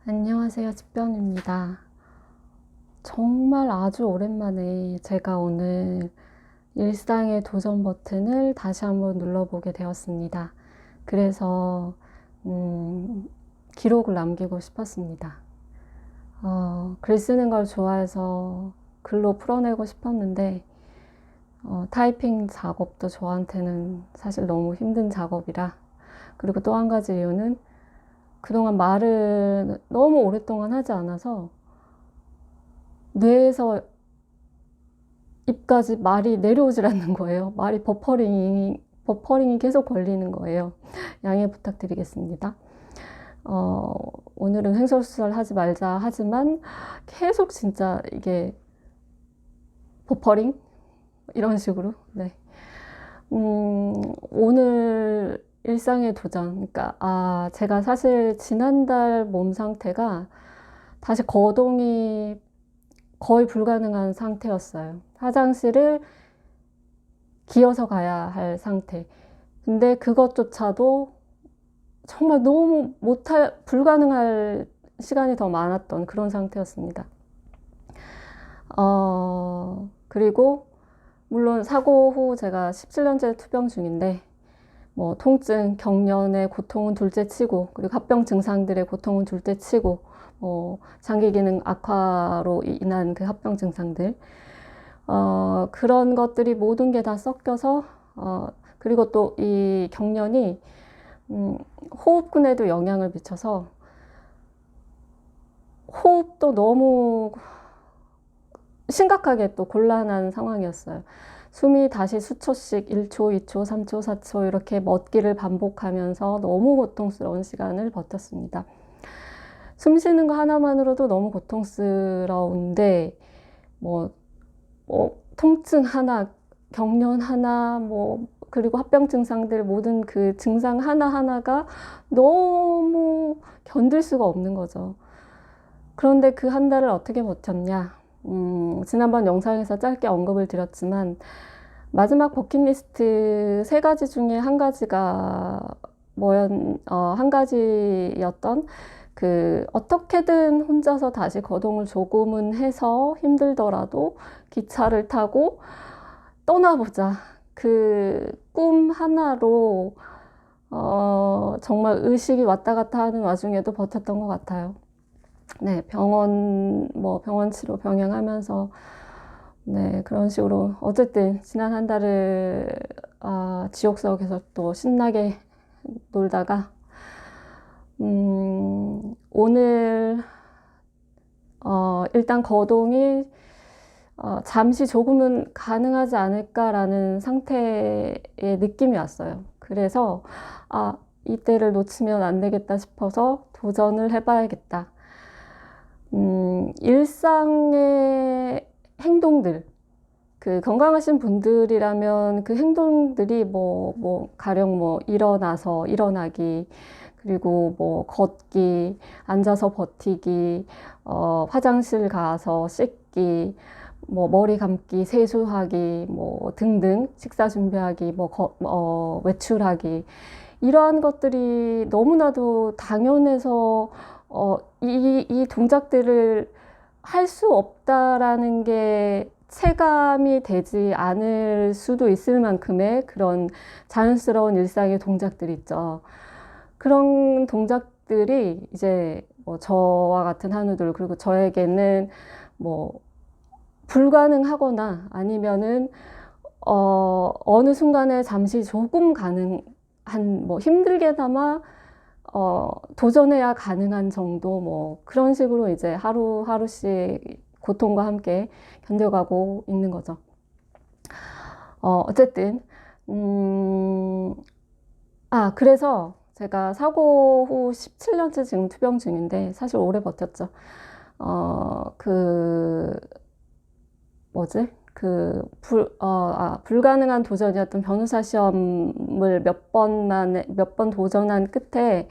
안녕하세요, 집변입니다. 정말 아주 오랜만에 제가 오늘 일상의 도전 버튼을 다시 한번 눌러보게 되었습니다. 그래서 기록을 남기고 싶었습니다. 글 쓰는 걸 좋아해서 글로 풀어내고 싶었는데 타이핑 작업도 저한테는 사실 너무 힘든 작업이라, 그리고 또 한 가지 이유는 그동안 말을 너무 오랫동안 하지 않아서 뇌에서 입까지 말이 내려오질 않는 거예요. 말이 버퍼링이 계속 걸리는 거예요. 양해 부탁드리겠습니다. 오늘은 횡설수설 하지 말자 하지만 계속 진짜 이게 버퍼링? 이런 식으로. 네. 오늘 일상의 도전. 그러니까, 제가 사실 지난달 몸 상태가 다시 거동이 거의 불가능한 상태였어요. 화장실을 기어서 가야 할 상태. 근데 그것조차도 정말 너무 불가능할 시간이 더 많았던 그런 상태였습니다. 그리고 물론 사고 후 제가 17년째 투병 중인데, 뭐 통증, 경련의 고통은 둘째 치고, 그리고 합병 증상들의 고통은 둘째 치고, 장기 기능 악화로 인한 그 합병 증상들, 그런 것들이 모든 게 다 섞여서, 그리고 또 이 경련이 호흡근에도 영향을 미쳐서 호흡도 너무 심각하게 또 곤란한 상황이었어요. 숨이 다시 수초씩 1초, 2초, 3초, 4초 이렇게 멎기를 반복하면서 너무 고통스러운 시간을 버텼습니다. 숨 쉬는 거 하나만으로도 너무 고통스러운데 통증 하나, 경련 하나, 그리고 합병 증상들 모든 그 증상 하나하나가 너무 견딜 수가 없는 거죠. 그런데 그 한 달을 어떻게 버텼냐? 지난번 영상에서 짧게 언급을 드렸지만, 마지막 버킷리스트 3가지 중에 한 가지였던 어떻게든 혼자서 다시 거동을 조금은 해서 힘들더라도 기차를 타고 떠나보자. 그 꿈 하나로, 정말 의식이 왔다 갔다 하는 와중에도 버텼던 것 같아요. 네, 병원 치료 병행하면서, 네, 그런 식으로. 어쨌든, 지난 한 달을, 지옥석에서 또 신나게 놀다가, 오늘, 일단 거동이, 잠시 조금은 가능하지 않을까라는 상태의 느낌이 왔어요. 그래서, 이때를 놓치면 안 되겠다 싶어서 도전을 해봐야겠다. 일상의 행동들, 그 건강하신 분들이라면 그 행동들이 가령 일어나서 일어나기, 그리고 걷기, 앉아서 버티기, 화장실 가서 씻기, 머리 감기, 세수하기, 등등, 식사 준비하기, 외출하기, 이러한 것들이 너무나도 당연해서, 이 동작들을 할 수 없다라는 게 체감이 되지 않을 수도 있을 만큼의 그런 자연스러운 일상의 동작들 있죠. 그런 동작들이 이제 저와 같은 한우들, 그리고 저에게는 불가능하거나 아니면은 어느 순간에 잠시 조금 가능한, 힘들게나마 도전해야 가능한 정도, 그런 식으로 이제 하루하루씩 고통과 함께 견뎌가고 있는 거죠. 어쨌든, 그래서 제가 사고 후 17년째 지금 투병 중인데, 사실 오래 버텼죠. 불가능한 도전이었던 변호사 시험을 몇 번 도전한 끝에,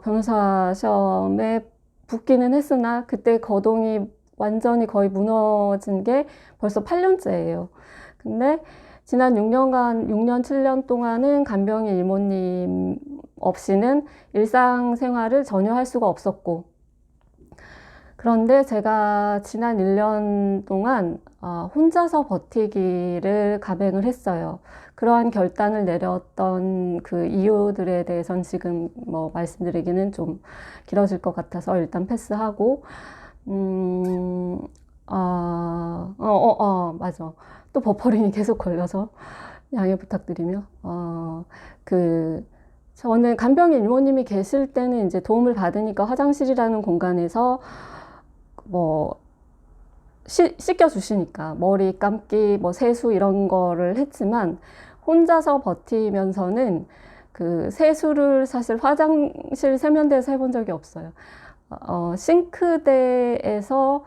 변호사 시험에 붙기는 했으나, 그때 거동이 완전히 거의 무너진 게 벌써 8년째예요. 근데 지난 6년, 7년 동안은 간병인 이모님 없이는 일상생활을 전혀 할 수가 없었고, 그런데 제가 지난 1년 동안 혼자서 버티기를 감행을 했어요. 그러한 결단을 내렸던 그 이유들에 대해서는 지금 뭐 말씀드리기는 좀 길어질 것 같아서 일단 패스하고, 맞아. 또 버퍼링이 계속 걸려서 양해 부탁드리며, 저는 간병인 이모님이 계실 때는 이제 도움을 받으니까 화장실이라는 공간에서 뭐 씻겨주시니까 머리 감기, 뭐 세수 이런 거를 했지만 혼자서 버티면서는 그 세수를 사실 화장실 세면대에서 해본 적이 없어요. 싱크대에서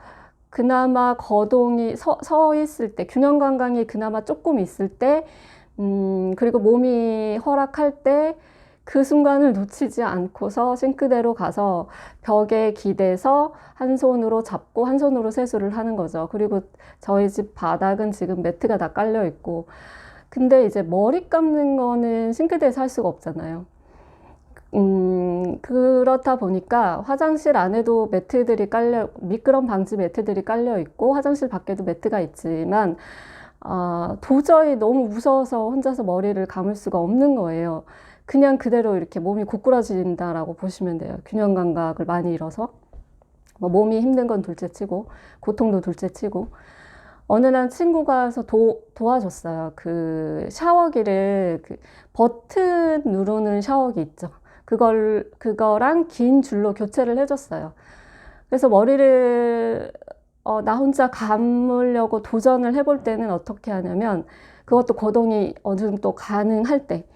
그나마 거동이 서 있을 때, 균형 감각이 그나마 조금 있을 때, 그리고 몸이 허락할 때 그 순간을 놓치지 않고서 싱크대로 가서 벽에 기대서 한 손으로 잡고 한 손으로 세수를 하는 거죠. 그리고 저희 집 바닥은 지금 매트가 다 깔려 있고, 근데 이제 머리 감는 거는 싱크대에서 할 수가 없잖아요. 그렇다 보니까 화장실 안에도 미끄럼 방지 매트들이 깔려 있고, 화장실 밖에도 매트가 있지만, 도저히 너무 무서워서 혼자서 머리를 감을 수가 없는 거예요. 그냥 그대로 이렇게 몸이 고꾸라진다라고 보시면 돼요. 균형 감각을 많이 잃어서. 뭐 몸이 힘든 건 둘째 치고, 고통도 둘째 치고. 어느 날 친구가 와서 도와줬어요. 그 샤워기를, 버튼 누르는 샤워기 있죠. 그거랑 긴 줄로 교체를 해줬어요. 그래서 머리를, 나 혼자 감으려고 도전을 해볼 때는 어떻게 하냐면, 그것도 거동이 어느 정도 가능할 때,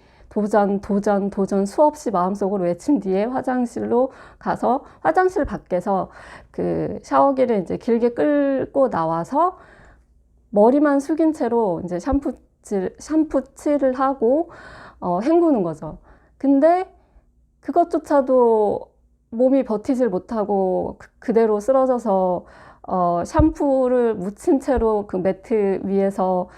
도전 수없이 마음속으로 외친 뒤에 화장실로 가서 화장실 밖에서 그 샤워기를 이제 길게 끌고 나와서 머리만 숙인 채로 이제 샴푸칠을 하고 헹구는 거죠. 근데 그것조차도 몸이 버티질 못하고 그대로 쓰러져서 샴푸를 묻힌 채로 그 매트 위에서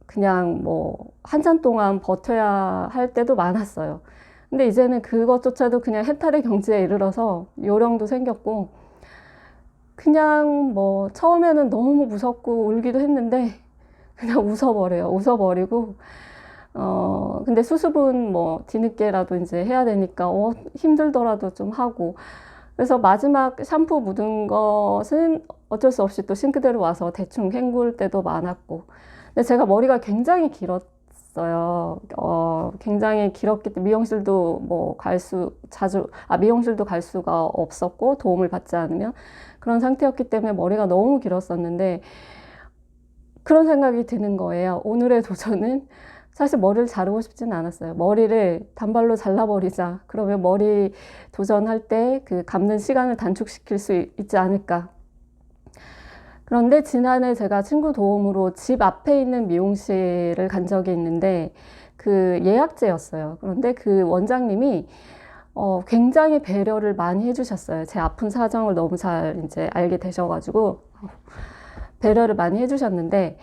그냥 뭐 한참 동안 버텨야 할 때도 많았어요. 근데 이제는 그것조차도 그냥 해탈의 경지에 이르러서 요령도 생겼고, 그냥 뭐 처음에는 너무 무섭고 울기도 했는데 그냥 웃어버리고, 근데 수습은 뭐 뒤늦게라도 이제 해야 되니까 힘들더라도 좀 하고, 그래서 마지막 샴푸 묻은 것은 어쩔 수 없이 또 싱크대로 와서 대충 헹굴 때도 많았고. 근데 제가 머리가 굉장히 길었어요. 굉장히 길었기 때문에 미용실도 뭐 미용실도 갈 수가 없었고, 도움을 받지 않으면. 그런 상태였기 때문에 머리가 너무 길었었는데, 그런 생각이 드는 거예요. 오늘의 도전은 사실 머리를 자르고 싶지는 않았어요. 머리를 단발로 잘라버리자. 그러면 머리 도전할 때 그 감는 시간을 단축시킬 수 있지 않을까. 그런데 지난해 제가 친구 도움으로 집 앞에 있는 미용실을 간 적이 있는데, 그 예약제였어요. 그런데 그 원장님이 굉장히 배려를 많이 해주셨어요. 제 아픈 사정을 너무 잘 이제 알게 되셔가지고 배려를 많이 해주셨는데,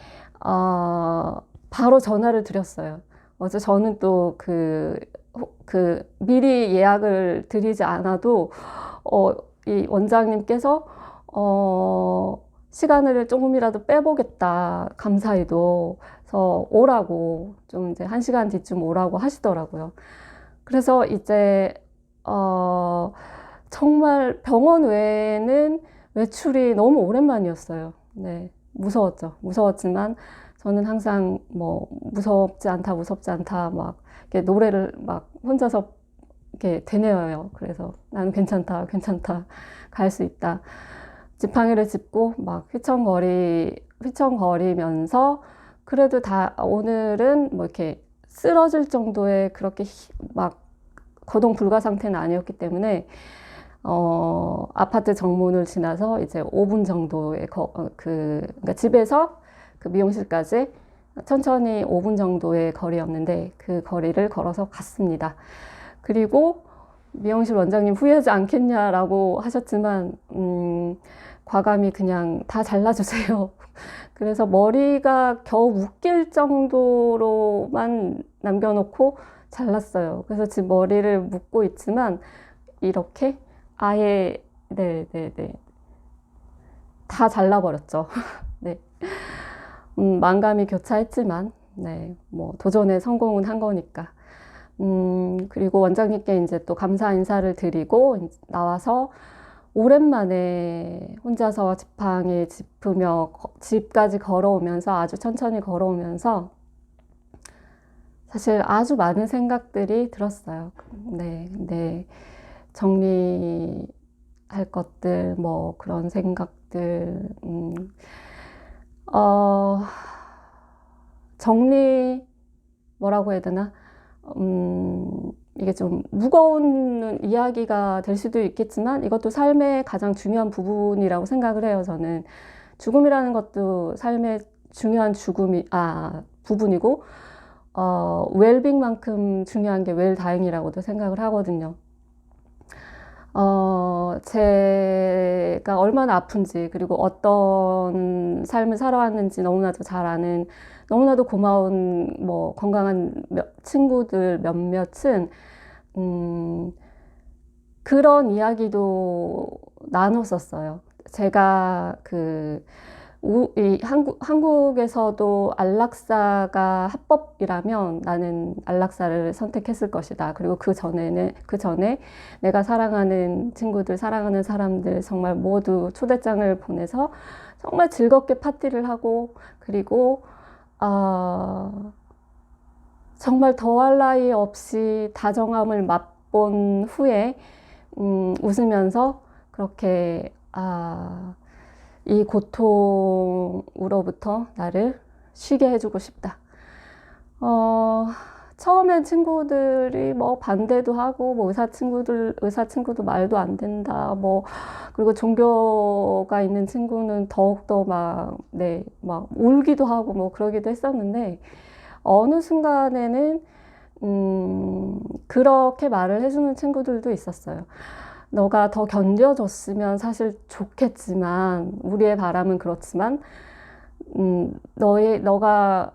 바로 전화를 드렸어요. 어제 저는 또 미리 예약을 드리지 않아도 이 원장님께서 시간을 조금이라도 빼보겠다, 감사히도. 그래서 오라고, 좀 이제 1시간 뒤쯤 오라고 하시더라고요. 그래서 이제, 정말 병원 외에는 외출이 너무 오랜만이었어요. 네. 무서웠지만, 저는 항상 뭐, 무섭지 않다, 막, 이렇게 노래를 막 혼자서 이렇게 되뇌어요. 그래서 나는 괜찮다, 갈 수 있다. 지팡이를 짚고 막 휘청거리면서, 그래도 오늘은 뭐 이렇게 쓰러질 정도의 그렇게 막 거동 불가 상태는 아니었기 때문에, 아파트 정문을 지나서 이제 5분 정도의 그러니까 집에서 그 미용실까지 천천히 5분 정도의 거리였는데, 그 거리를 걸어서 갔습니다. 그리고 미용실 원장님 후회하지 않겠냐라고 하셨지만, 과감히 그냥 다 잘라주세요. 그래서 머리가 겨우 묶일 정도로만 남겨놓고 잘랐어요. 그래서 지금 머리를 묶고 있지만, 이렇게 아예 네, 네, 네. 다 잘라버렸죠. 네. 만감이 교차했지만, 네, 뭐, 도전에 성공은 한 거니까. 그리고 원장님께 이제 또 감사 인사를 드리고 나와서 오랜만에 혼자서 지팡이 짚으며 집까지 걸어오면서 아주 천천히 걸어오면서 사실 아주 많은 생각들이 들었어요. 네, 네. 정리할 것들, 뭐 그런 생각들, 어, 정리, 뭐라고 해야 되나? 이게 좀 무거운 이야기가 될 수도 있겠지만 이것도 삶의 가장 중요한 부분이라고 생각을 해요, 저는. 죽음이라는 것도 삶의 중요한 부분이고, 웰빙만큼 중요한 게 웰다잉이라고도 생각을 하거든요. 제가 얼마나 아픈지, 그리고 어떤 삶을 살아왔는지 너무나도 잘 아는, 너무나도 고마운, 뭐, 건강한 친구들 몇몇은, 그런 이야기도 나눴었어요. 제가 한국에서도 안락사가 합법이라면 나는 안락사를 선택했을 것이다. 그리고 그 전에 내가 사랑하는 친구들, 사랑하는 사람들 정말 모두 초대장을 보내서 정말 즐겁게 파티를 하고, 그리고, 정말 더할 나위 없이 다정함을 맛본 후에, 웃으면서 그렇게, 이 고통으로부터 나를 쉬게 해주고 싶다. 처음엔 친구들이 뭐 반대도 하고, 뭐 의사 친구도 말도 안 된다. 뭐, 그리고 종교가 있는 친구는 더욱더 막 울기도 하고 뭐 그러기도 했었는데, 어느 순간에는, 그렇게 말을 해주는 친구들도 있었어요. 너가 더 견뎌줬으면 사실 좋겠지만, 우리의 바람은 그렇지만, 너가,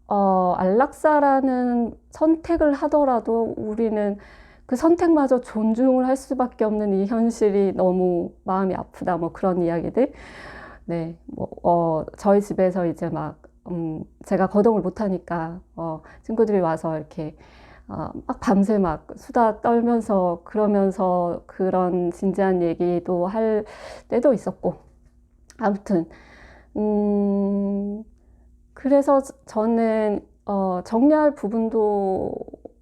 안락사라는 선택을 하더라도 우리는 그 선택마저 존중을 할 수밖에 없는 이 현실이 너무 마음이 아프다. 뭐 그런 이야기들. 네, 저희 집에서 이제 제가 거동을 못하니까, 친구들이 와서 이렇게, 막 밤새 막 수다 떨면서 그러면서 그런 진지한 얘기도 할 때도 있었고, 아무튼, 그래서 저는, 정리할 부분도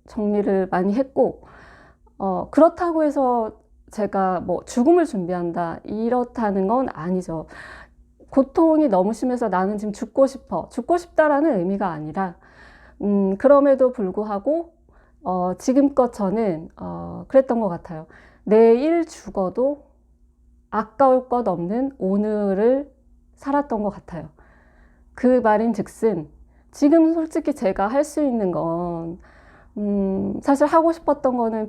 정리를 많이 했고, 그렇다고 해서 제가 뭐 죽음을 준비한다, 이렇다는 건 아니죠. 고통이 너무 심해서 나는 지금 죽고 싶다라는 의미가 아니라, 그럼에도 불구하고, 지금껏 저는, 그랬던 것 같아요. 내일 죽어도 아까울 것 없는 오늘을 살았던 것 같아요. 그 말인 즉슨, 지금 솔직히 제가 할 수 있는 건, 사실 하고 싶었던 거는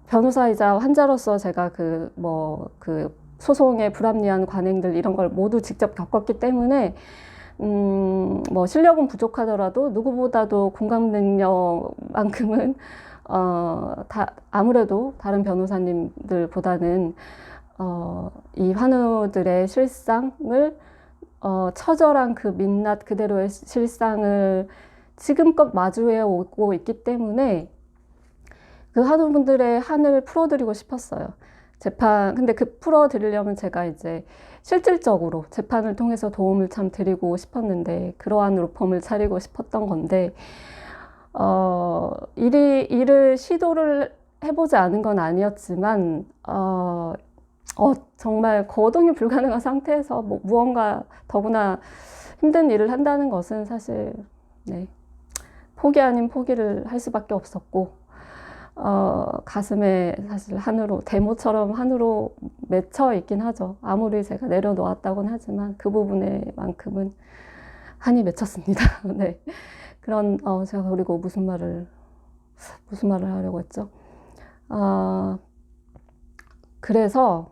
변호사이자 환자로서 제가 소송의 불합리한 관행들 이런 걸 모두 직접 겪었기 때문에, 뭐 실력은 부족하더라도 누구보다도 공감 능력만큼은 아무래도 다른 변호사님들보다는 이 환우들의 실상을 처절한 그 민낯 그대로의 실상을 지금껏 마주해 오고 있기 때문에 그 환우분들의 한을 풀어드리고 싶었어요. 근데 풀어드리려면 제가 이제 실질적으로 재판을 통해서 도움을 참 드리고 싶었는데, 그러한 로펌을 차리고 싶었던 건데, 일을 시도를 해보지 않은 건 아니었지만, 정말 거동이 불가능한 상태에서 무언가 더구나 힘든 일을 한다는 것은 사실, 네, 포기 아닌 포기를 할 수밖에 없었고, 가슴에 사실 데모처럼 한으로 맺혀 있긴 하죠. 아무리 제가 내려놓았다고는 하지만 그 부분에만큼은 한이 맺혔습니다. 네. 제가 그리고 무슨 말을 하려고 했죠? 그래서,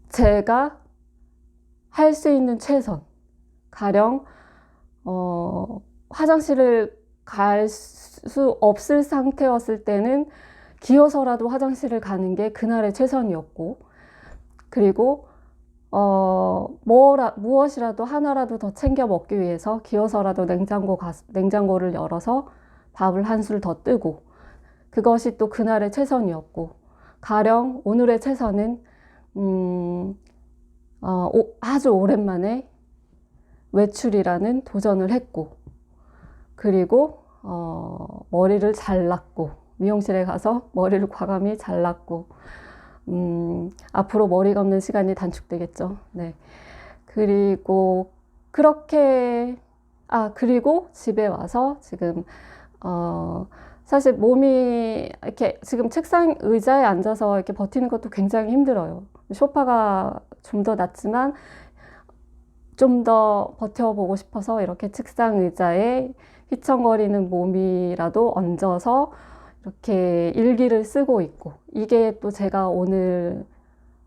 제가 할 수 있는 최선, 가령, 화장실을 갈 수 없을 상태였을 때는 기어서라도 화장실을 가는 게 그날의 최선이었고, 그리고 무엇이라도 하나라도 더 챙겨 먹기 위해서 기어서라도 냉장고를 열어서 밥을 한 술 더 뜨고, 그것이 또 그날의 최선이었고, 가령 오늘의 최선은 아주 오랜만에 외출이라는 도전을 했고, 그리고 머리를 잘랐고, 미용실에 가서 머리를 과감히 잘랐고, 앞으로 머리 감는 시간이 단축되겠죠. 네. 그리고 그리고 집에 와서 지금 사실 몸이 이렇게 지금 책상 의자에 앉아서 이렇게 버티는 것도 굉장히 힘들어요. 소파가 좀 더 낫지만 좀 더 버텨보고 싶어서 이렇게 책상 의자에 휘청거리는 몸이라도 얹어서 이렇게 일기를 쓰고 있고, 이게 또 제가 오늘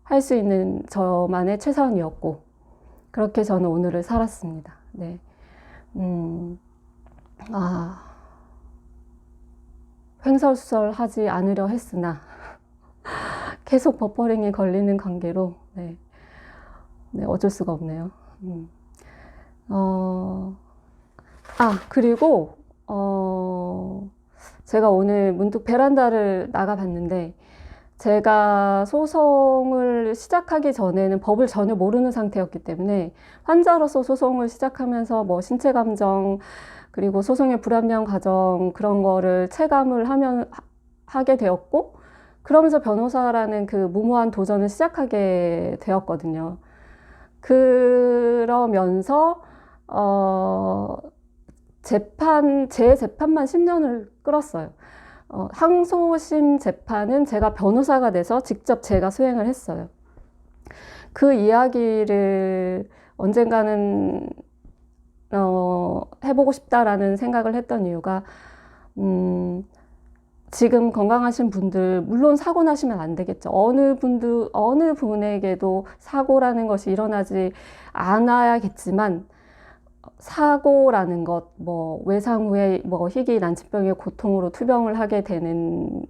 할 수 있는 저만의 최선이었고, 그렇게 저는 오늘을 살았습니다. 네. 횡설수설하지 않으려 했으나 계속 버퍼링이 걸리는 관계로 네, 어쩔 수가 없네요. 그리고 제가 오늘 문득 베란다를 나가봤는데, 제가 소송을 시작하기 전에는 법을 전혀 모르는 상태였기 때문에 환자로서 소송을 시작하면서 뭐 신체 감정, 그리고 소송의 불합리한 과정, 그런 거를 체감을 하게 되었고, 그러면서 변호사라는 그 무모한 도전을 시작하게 되었거든요. 그러면서 제 재판만 10년을 끌었어요. 항소심 재판은 제가 변호사가 돼서 직접 제가 수행을 했어요. 그 이야기를 언젠가는 해보고 싶다라는 생각을 했던 이유가, 지금 건강하신 분들, 물론 사고 나시면 안 되겠죠. 어느 분에게도 사고라는 것이 일어나지 않아야겠지만, 사고라는 것, 외상 후에 희귀 난치병의 고통으로 투병을 하게 되는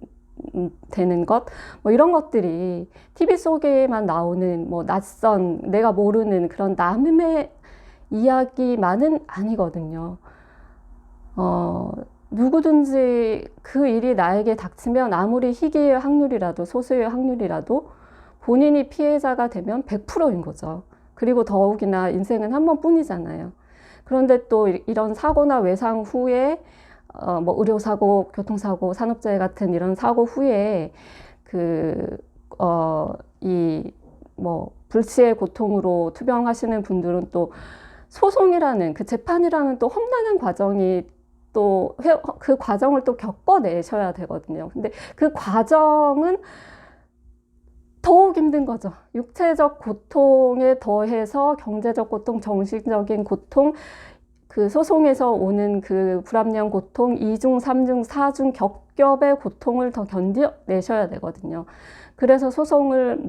것, 이런 것들이 TV 속에만 나오는 낯선, 내가 모르는 그런 남의 이야기만은 아니거든요. 누구든지 그 일이 나에게 닥치면 아무리 희귀의 확률이라도, 소수의 확률이라도 본인이 피해자가 되면 100%인 거죠. 그리고 더욱이나 인생은 한 번뿐이잖아요. 그런데 또 이런 사고나 외상 후에 의료사고, 교통사고, 산업재해 같은 이런 사고 후에 불치의 고통으로 투병하시는 분들은 또 소송이라는 그 재판이라는 또 험난한 과정이 또 그 과정을 또 겪어내셔야 되거든요. 근데 그 과정은 더욱 힘든 거죠. 육체적 고통에 더해서 경제적 고통, 정신적인 고통, 그 소송에서 오는 그 불합리한 고통, 2중, 3중, 4중 겹겹의 고통을 더 견뎌내셔야 되거든요. 그래서 소송을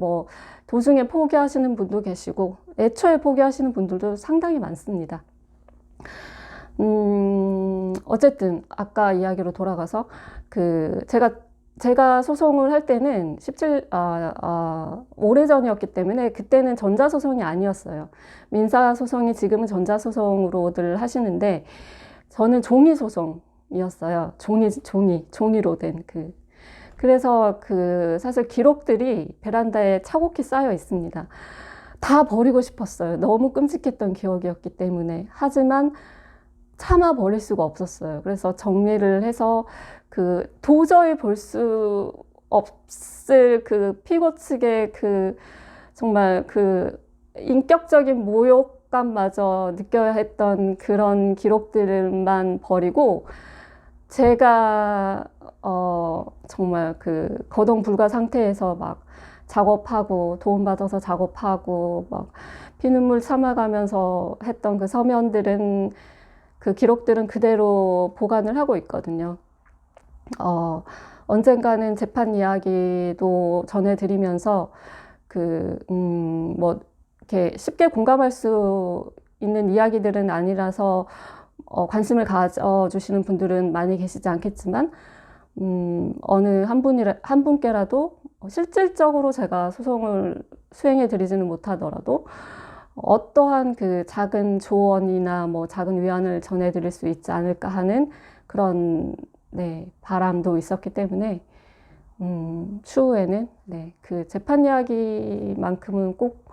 도중에 포기하시는 분도 계시고, 애초에 포기하시는 분들도 상당히 많습니다. 어쨌든 아까 이야기로 돌아가서 제가 소송을 할 때는 오래전이었기 때문에 그때는 전자소송이 아니었어요. 민사소송이 지금은 전자소송으로들 하시는데, 저는 종이소송이었어요. 종이로 된 그래서 사실 기록들이 베란다에 차곡히 쌓여 있습니다. 다 버리고 싶었어요. 너무 끔찍했던 기억이었기 때문에. 하지만 참아 버릴 수가 없었어요. 그래서 정리를 해서 도저히 볼 수 없을 피고 측의 정말 인격적인 모욕감마저 느껴야 했던 그런 기록들만 버리고, 제가 정말 거동 불가 상태에서 막 작업하고, 도움받아서 작업하고, 막 피눈물 참아가면서 했던 그 서면들은, 그 기록들은 그대로 보관을 하고 있거든요. 언젠가는 재판 이야기도 전해드리면서 이렇게 쉽게 공감할 수 있는 이야기들은 아니라서 관심을 가져주시는 분들은 많이 계시지 않겠지만, 어느 한 분께라도 실질적으로 제가 소송을 수행해 드리지는 못하더라도 어떠한 그 작은 조언이나 뭐 작은 위안을 전해드릴 수 있지 않을까 하는 그런 네, 바람도 있었기 때문에 추후에는 네, 그 재판 이야기만큼은 꼭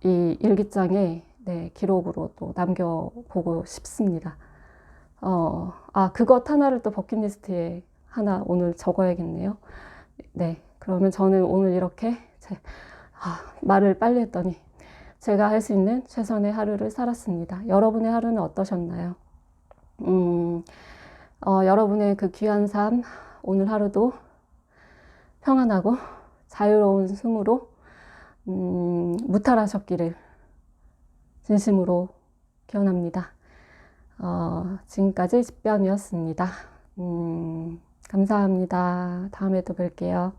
이 일기장에 네, 기록으로 또 남겨보고 싶습니다. 그것 하나를 또 버킷리스트에 하나 오늘 적어야겠네요. 네, 그러면 저는 오늘 이렇게 말을 빨리 했더니 제가 할 수 있는 최선의 하루를 살았습니다. 여러분의 하루는 어떠셨나요? 여러분의 그 귀한 삶, 오늘 하루도 평안하고 자유로운 숨으로 무탈하셨기를 진심으로 기원합니다. 지금까지 집변이었습니다. 감사합니다. 다음에 또 뵐게요.